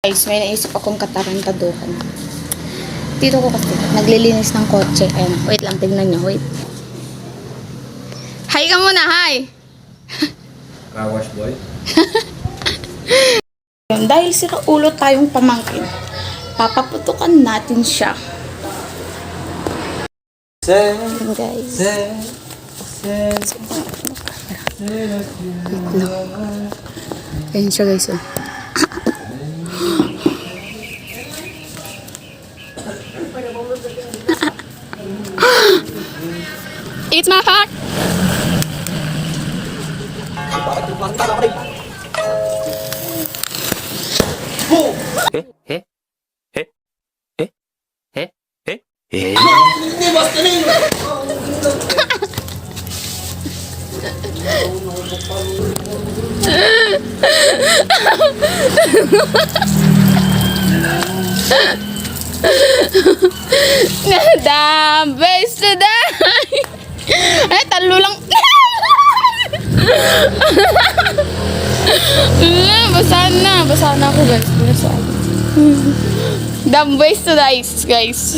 Guys, may naisip akong katarantaduhan. Dito ko kasi, naglilinis ng kotse. Ayan, wait lang, tignan nyo, wait. Hi ka muna, hi! Car wash boy? Dahil sira ulo tayong pamangkin, papaputukan natin siya. Ayan, guys. Wait lang. Ayan siya, guys. Oh. It's my heart. The best to die. Ay, talo lang. Basa na ako, guys. The ways to die, guys.